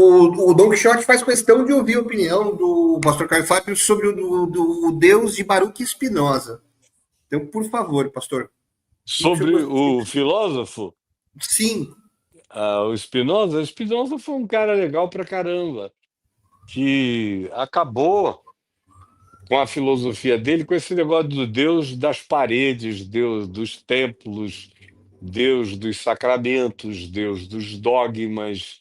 O Don Quixote faz questão de ouvir a opinião do pastor Caio Fábio sobre o Deus de Baruch Spinoza. Então, por favor, pastor. Sobre o filósofo? Sim. O Spinoza? Spinoza foi um cara legal pra caramba, que acabou com a filosofia dele, com esse negócio do Deus das paredes, Deus dos templos, Deus dos sacramentos, Deus dos dogmas,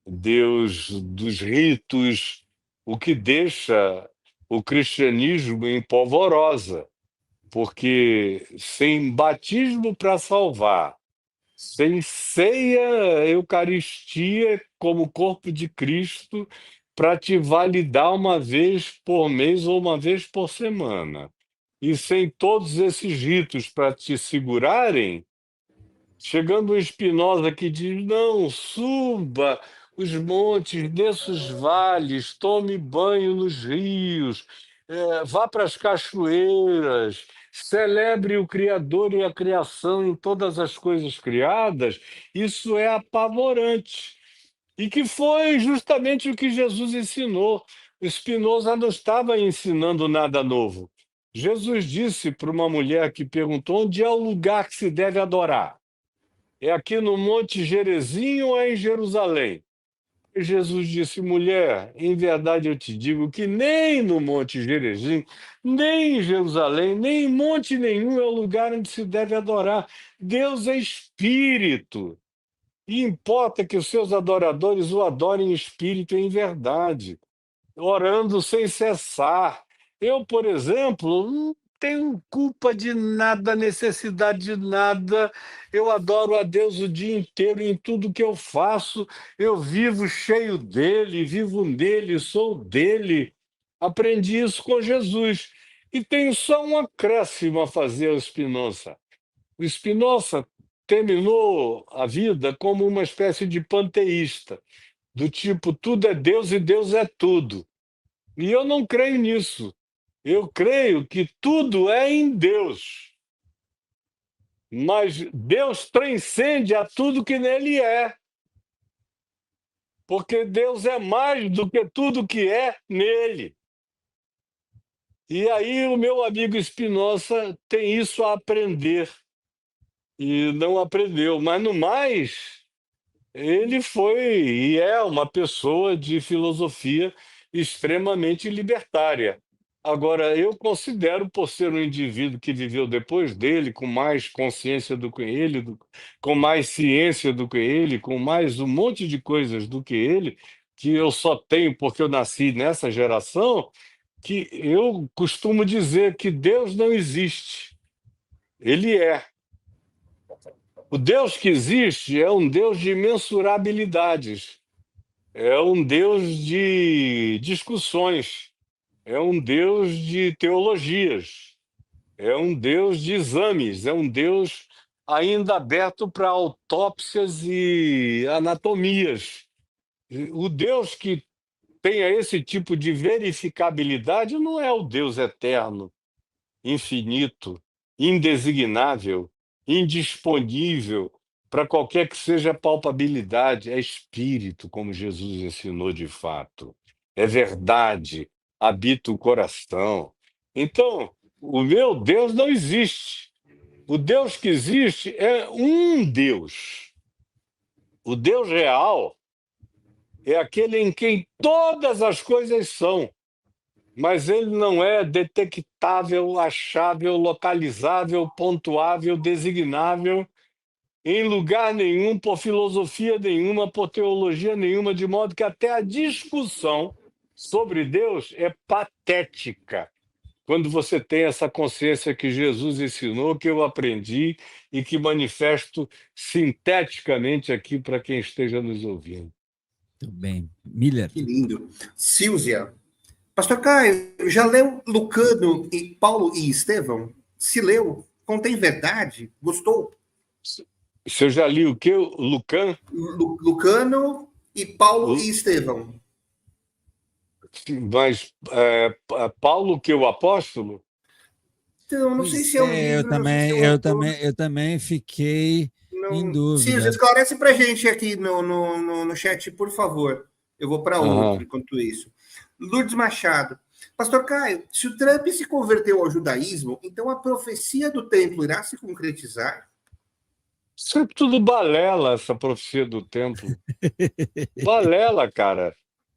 Deus dos ritos, o que deixa o cristianismo em polvorosa, porque sem batismo para salvar, sem ceia, Eucaristia como corpo de Cristo para te validar uma vez por mês ou uma vez por semana, e sem todos esses ritos para te segurarem, chegando o Spinoza que diz: não, suba os montes, desça os vales, tome banho nos rios, vá para as cachoeiras, celebre o Criador e a criação em todas as coisas criadas. Isso é apavorante. E que foi justamente o que Jesus ensinou. O Spinoza não estava ensinando nada novo. Jesus disse para uma mulher que perguntou: onde é o lugar que se deve adorar? É aqui no Monte Gerizim ou é em Jerusalém? E Jesus disse: mulher, em verdade eu te digo que nem no Monte Gerizim, nem em Jerusalém, nem em monte nenhum é o lugar onde se deve adorar. Deus é espírito. E importa que os seus adoradores o adorem em espírito e em verdade, orando sem cessar. Eu, por exemplo, não tenho culpa de nada, necessidade de nada. Eu adoro a Deus o dia inteiro em tudo que eu faço. Eu vivo cheio dele, vivo nele, sou dele. Aprendi isso com Jesus. E tenho só um acréscimo a fazer ao Spinoza. O Spinoza terminou a vida como uma espécie de panteísta, do tipo, tudo é Deus e Deus é tudo. E eu não creio nisso. Eu creio que tudo é em Deus. Mas Deus transcende a tudo que nele é. Porque Deus é mais do que tudo que é nele. E aí o meu amigo Spinoza tem isso a aprender. E não aprendeu. Mas no mais, ele foi e é uma pessoa de filosofia extremamente libertária. Agora, eu considero, por ser um indivíduo que viveu depois dele, com mais consciência do que ele, com mais ciência do que ele, com mais um monte de coisas do que ele, que eu só tenho porque eu nasci nessa geração, que eu costumo dizer que Deus não existe. Ele é. O Deus que existe é um Deus de mensurabilidades, é um Deus de discussões, é um Deus de teologias, é um Deus de exames, é um Deus ainda aberto para autópsias e anatomias. O Deus que tenha esse tipo de verificabilidade não é o Deus eterno, infinito, indesignável, indisponível para qualquer que seja a palpabilidade. É espírito, como Jesus ensinou de fato. É verdade, habita o coração. Então, o meu Deus não existe. O Deus que existe é um Deus. O Deus real é aquele em quem todas as coisas são, mas ele não é detectável, achável, localizável, pontuável, designável em lugar nenhum, por filosofia nenhuma, por teologia nenhuma, de modo que até a discussão sobre Deus é patética. Quando você tem essa consciência que Jesus ensinou, que eu aprendi e que manifesto sinteticamente aqui para quem esteja nos ouvindo. Muito bem. Miller. Que lindo. Silvia. Pastor Caio, já leu Lucano e Paulo e Estevão? Se leu? Contém verdade? Gostou? Você já li o quê? Lucan? Lucano e Paulo e Estevão. Mas Paulo, que é o apóstolo? Então, não sei se é um livro, não sei se é um autor. Eu também fiquei em Silvia, dúvida. esclarece pra gente aqui no chat, por favor. Eu vou para Aham. outro enquanto isso. Lourdes Machado. Pastor Caio, se o Trump se converteu ao judaísmo, então a profecia do templo irá se concretizar? Isso é tudo balela, essa profecia do templo. Balela, cara.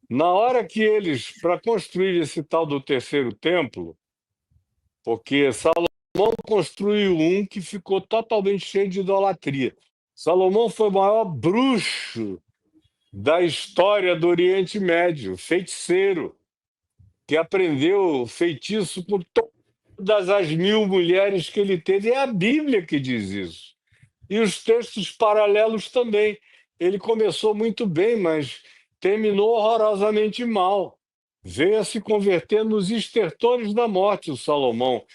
Na hora que eles, para construir esse tal do terceiro templo, porque Salomão construiu um que ficou totalmente cheio de idolatria. Salomão foi o maior bruxo da história do Oriente Médio, feiticeiro, que aprendeu feitiço com todas as 1.000 mulheres que ele teve. É a Bíblia que diz isso. E os textos paralelos também. Ele começou muito bem, mas terminou horrorosamente mal. Veio a se converter nos estertores da morte, o Salomão.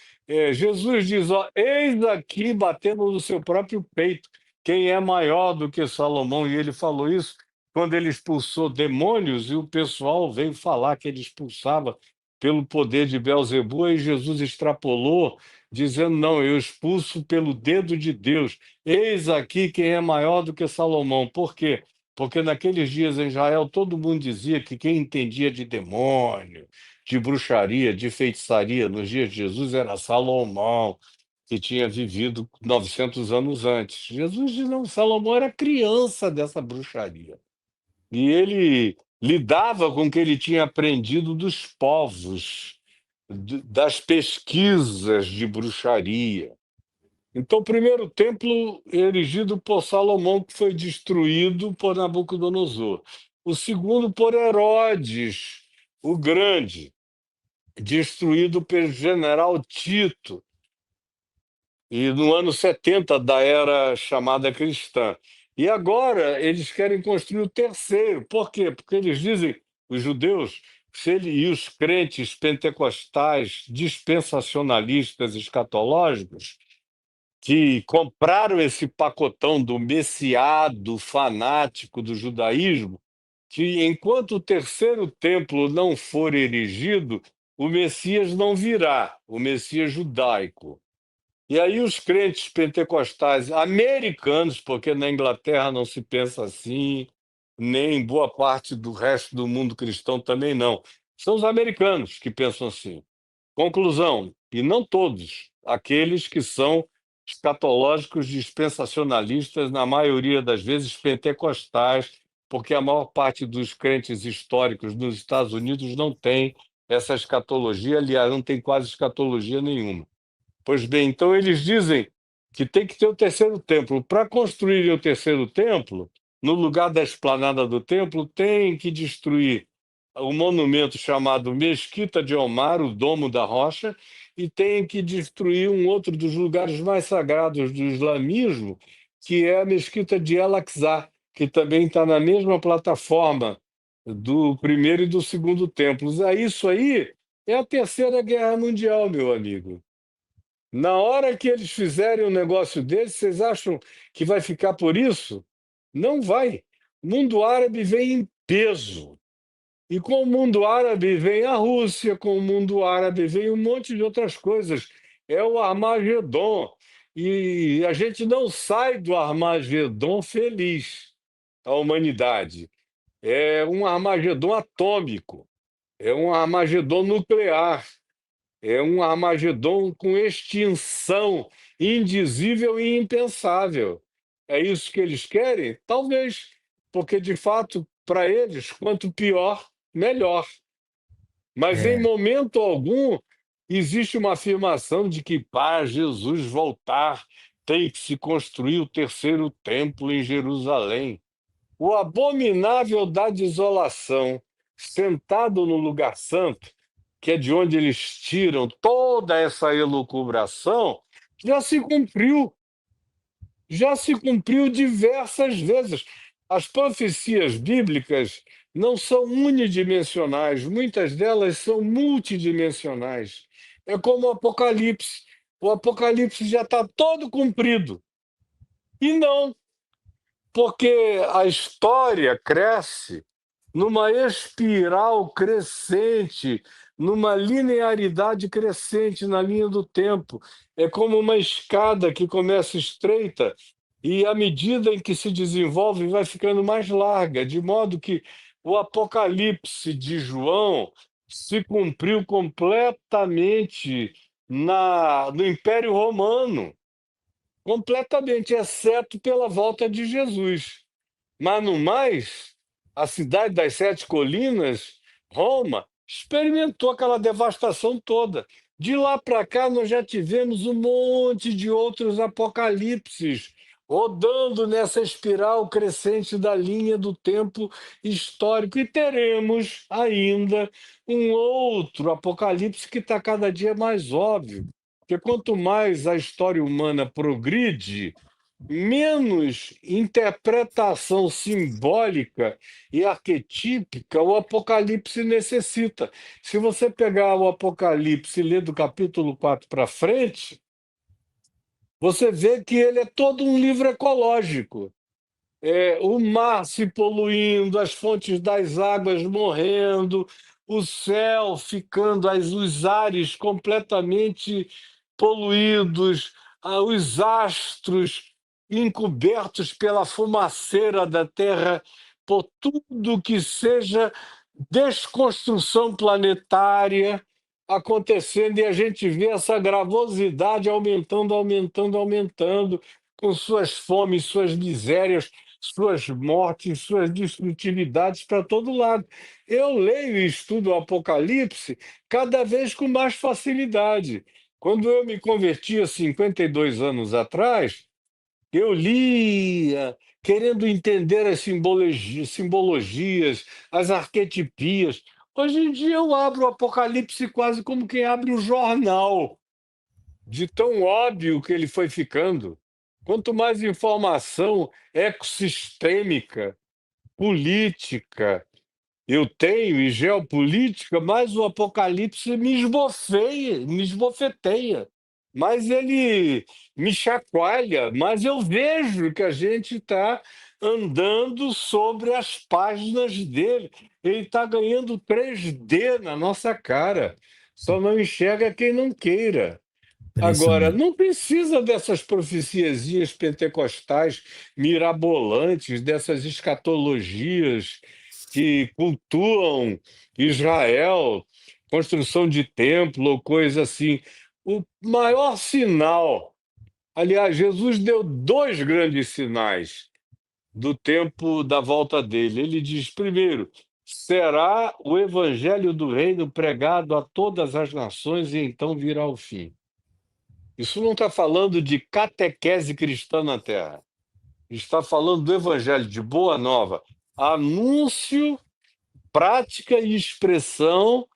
Jesus diz, ó, eis aqui, batendo no seu próprio peito, quem é maior do que Salomão. E ele falou isso quando ele expulsou demônios, e o pessoal veio falar que ele expulsava pelo poder de Belzebu, e Jesus extrapolou, dizendo, não, eu expulso pelo dedo de Deus. Eis aqui quem é maior do que Salomão. Por quê? Porque naqueles dias em Israel todo mundo dizia que quem entendia de demônio, de bruxaria, de feitiçaria nos dias de Jesus era Salomão, que tinha vivido 900 anos antes. Jesus diz, não, Salomão era criança dessa bruxaria. E ele lidava com o que ele tinha aprendido dos povos, das pesquisas de bruxaria. Então, o primeiro templo erigido por Salomão, que foi destruído por Nabucodonosor. O segundo por Herodes, o Grande, destruído pelo general Tito, e no ano 70 da era chamada cristã. E agora eles querem construir o terceiro. Por quê? Porque eles dizem, os judeus, e os crentes pentecostais, dispensacionalistas, escatológicos, que compraram esse pacotão do messiado fanático do judaísmo, que enquanto o terceiro templo não for erigido, o Messias não virá, o Messias judaico. E aí os crentes pentecostais americanos, porque na Inglaterra não se pensa assim, nem em boa parte do resto do mundo cristão também não. São os americanos que pensam assim. Conclusão, e não todos, aqueles que são escatológicos dispensacionalistas, na maioria das vezes pentecostais, porque a maior parte dos crentes históricos nos Estados Unidos não tem essa escatologia, aliás, não tem quase escatologia nenhuma. Pois bem, então eles dizem que tem que ter o terceiro templo. Para construir o terceiro templo, no lugar da esplanada do templo, tem que destruir o monumento chamado Mesquita de Omar, o Domo da Rocha, e tem que destruir um outro dos lugares mais sagrados do islamismo, que é a Mesquita de El-Aqsa, que também está na mesma plataforma do primeiro e do segundo templos. Isso aí é a Terceira Guerra Mundial, meu amigo. Na hora que eles fizerem um negócio desse, vocês acham que vai ficar por isso? Não vai. O mundo árabe vem em peso. E com o mundo árabe vem a Rússia, com o mundo árabe vem um monte de outras coisas. É o Armagedon. E a gente não sai do Armagedon feliz, a humanidade. É um Armagedon atômico, é um Armagedon nuclear. É um Armagedon com extinção indizível e impensável. É isso que eles querem? Talvez, porque de fato, para eles, quanto pior, melhor. Mas em É, momento algum existe uma afirmação de que para Jesus voltar tem que se construir o terceiro templo em Jerusalém. O abominável da desolação, sentado no lugar santo, que é de onde eles tiram toda essa elucubração, já se cumpriu. Já se cumpriu diversas vezes. As profecias bíblicas não são unidimensionais, muitas delas são multidimensionais. É como o Apocalipse. O Apocalipse já está todo cumprido. E não, porque a história cresce numa espiral crescente, numa linearidade crescente na linha do tempo. É como uma escada que começa estreita e, à medida em que se desenvolve, vai ficando mais larga, de modo que o Apocalipse de João se cumpriu completamente no Império Romano, completamente, exceto pela volta de Jesus. Mas no mais, a cidade das sete colinas, Roma, experimentou aquela devastação toda. De lá para cá, nós já tivemos um monte de outros apocalipses rodando nessa espiral crescente da linha do tempo histórico. E teremos ainda um outro apocalipse que está cada dia mais óbvio. Porque quanto mais a história humana progride, menos interpretação simbólica e arquetípica o Apocalipse necessita. Se você pegar o Apocalipse e ler do capítulo 4 para frente, você vê que ele é todo um livro ecológico. O mar se poluindo, as fontes das águas morrendo, o céu ficando, os ares completamente poluídos, os astros encobertos pela fumaceira da terra, por tudo que seja desconstrução planetária acontecendo, e a gente vê essa gravosidade aumentando, aumentando, aumentando, com suas fomes, suas misérias, suas mortes, suas destrutilidades para todo lado. Eu leio e estudo o Apocalipse cada vez com mais facilidade. Quando eu me converti há 52 anos atrás, eu lia, querendo entender as simbologias, as arquetipias. Hoje em dia eu abro o Apocalipse quase como quem abre o jornal, de tão óbvio que ele foi ficando. Quanto mais informação ecossistêmica, política eu tenho e geopolítica, mais o Apocalipse me esbofeteia, mais ele me chacoalha, mas eu vejo que a gente está andando sobre as páginas dele. Ele está ganhando 3D na nossa cara. Só não enxerga quem não queira. Agora, Impressionante. não precisa dessas profeciazinhas pentecostais mirabolantes, dessas escatologias que cultuam Israel, construção de templo ou coisa assim. O maior sinal, aliás, Jesus deu dois grandes sinais do tempo da volta dele. Ele diz, primeiro, será o evangelho do reino pregado a todas as nações e então virá o fim. Isso não está falando de catequese cristã na Terra. Está falando do Evangelho de Boa Nova, anúncio, prática e expressão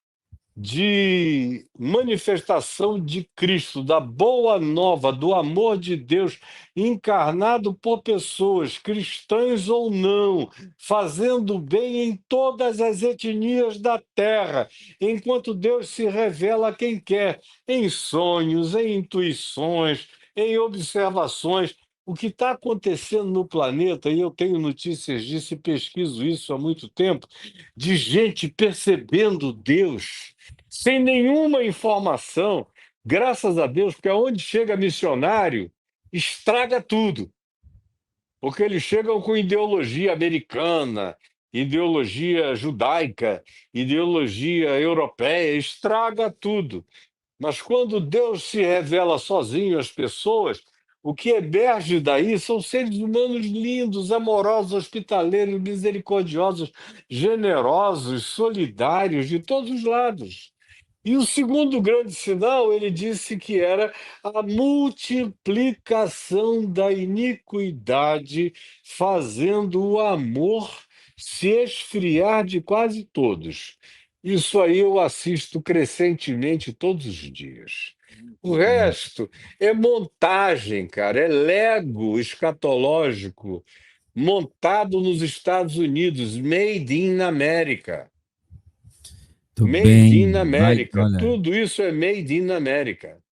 de manifestação de Cristo, da boa nova, do amor de Deus encarnado por pessoas, cristãs ou não, fazendo bem em todas as etnias da terra, enquanto Deus se revela a quem quer, em sonhos, em intuições, em observações. O que está acontecendo no planeta, e eu tenho notícias disso e pesquiso isso há muito tempo, de gente percebendo Deus sem nenhuma informação, graças a Deus, porque aonde chega missionário, estraga tudo. Porque eles chegam com ideologia americana, ideologia judaica, ideologia europeia, estraga tudo. Mas quando Deus se revela sozinho às pessoas, o que emerge daí são seres humanos lindos, amorosos, hospitaleiros, misericordiosos, generosos, solidários de todos os lados. E o segundo grande sinal, ele disse que era a multiplicação da iniquidade, fazendo o amor se esfriar de quase todos. Isso aí eu assisto crescentemente todos os dias. O resto é montagem, cara, é Lego escatológico montado nos Estados Unidos, made in America. Muito Made in bem. America. Olha, Tudo isso é made in America.